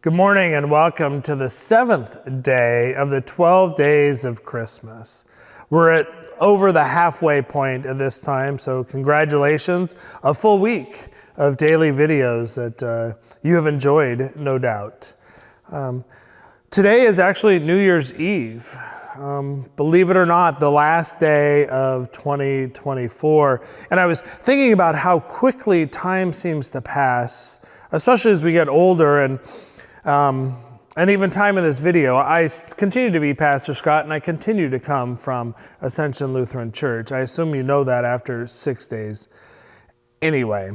Good morning and welcome to the 7th day of the 12 days of Christmas. We're at over the halfway point at this time, so congratulations. A full week of daily videos that you have enjoyed, no doubt. Today is actually New Year's Eve. Believe it or not, the last day of 2024. And I was thinking about how quickly time seems to pass, especially as we get older and even time in this video. I continue to be Pastor Scott, and I continue to come from Ascension Lutheran Church. I assume you know that after 6 days. Anyway,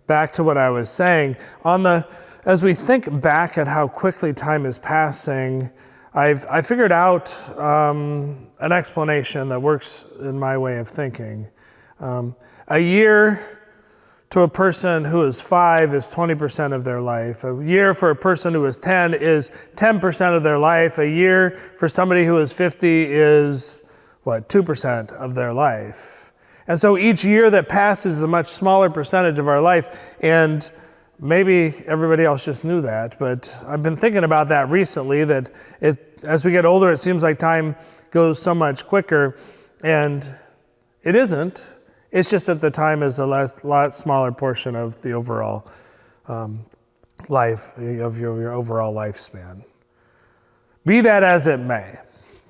back to what I was saying. As we think back at how quickly time is passing, I figured out an explanation that works in my way of thinking. A year to a person who is 5 is 20% of their life. A year for a person who is 10 is 10% of their life. A year for somebody who is 50 is, 2% of their life. And so each year that passes is a much smaller percentage of our life. And maybe everybody else just knew that, but I've been thinking about that recently, that as we get older, it seems like time goes so much quicker, and it isn't. It's just that the time is a lot smaller portion of the overall life, of your overall lifespan. Be that as it may,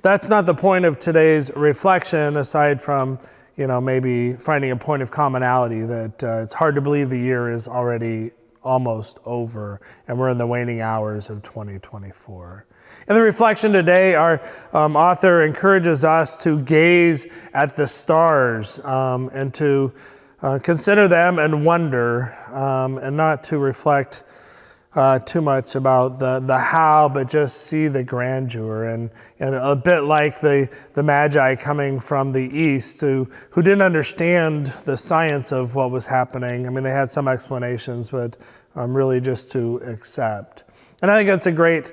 that's not the point of today's reflection, aside from, maybe finding a point of commonality that it's hard to believe the year is already almost over, and we're in the waning hours of 2024. In the reflection today, our author encourages us to gaze at the stars and to consider them and wonder, and not to reflect too much about the how, but just see the grandeur, and a bit like the Magi coming from the east who didn't understand the science of what was happening. I mean, they had some explanations, but really just to accept. And I think that's a great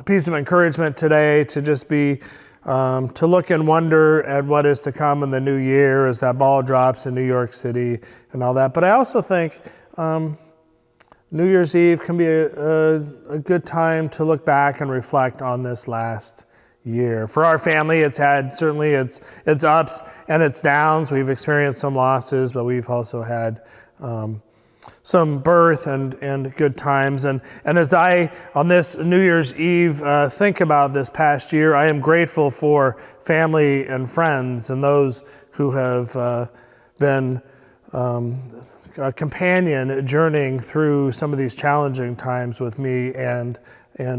piece of encouragement today, to just be to look and wonder at what is to come in the new year as that ball drops in New York City and all that. But I also think New Year's Eve can be a good time to look back and reflect on this last year. For our family, it's had certainly its ups and its downs. We've experienced some losses, but we've also had some birth and good times. And as I, on this New Year's Eve, think about this past year, I am grateful for family and friends and those who have been a companion journeying through some of these challenging times with me and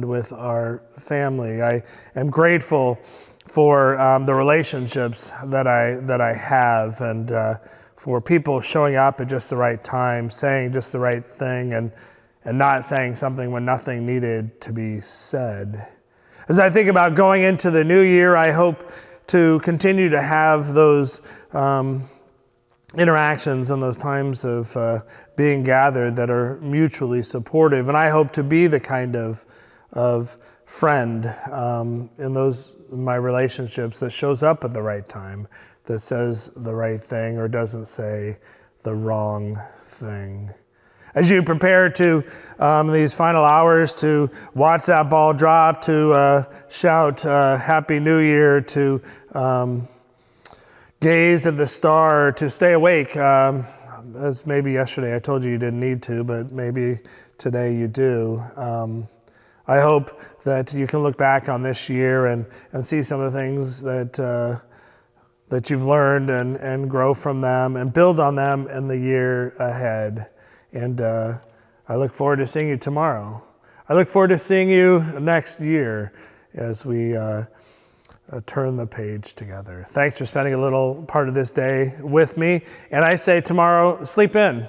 with our family. I am grateful for the relationships that I have, and for people showing up at just the right time, saying just the right thing, and not saying something when nothing needed to be said. As I think about going into the new year, I hope to continue to have those interactions and those times of being gathered that are mutually supportive. And I hope to be the kind of friend in my relationships that shows up at the right time, that says the right thing or doesn't say the wrong thing. As you prepare to these final hours to watch that ball drop, to shout Happy New Year, to gaze at the star, to stay awake, as maybe yesterday I told you didn't need to, but maybe today you do. I hope that you can look back on this year and see some of the things that you've learned and grow from them and build on them in the year ahead. And I look forward to seeing you tomorrow. I look forward to seeing you next year as we turn the page together. Thanks for spending a little part of this day with me. And I say tomorrow, sleep in.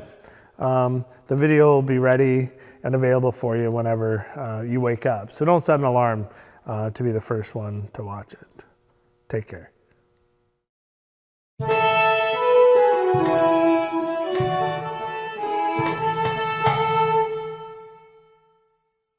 The video will be ready and available for you whenever you wake up. So don't set an alarm to be the first one to watch it. Take care.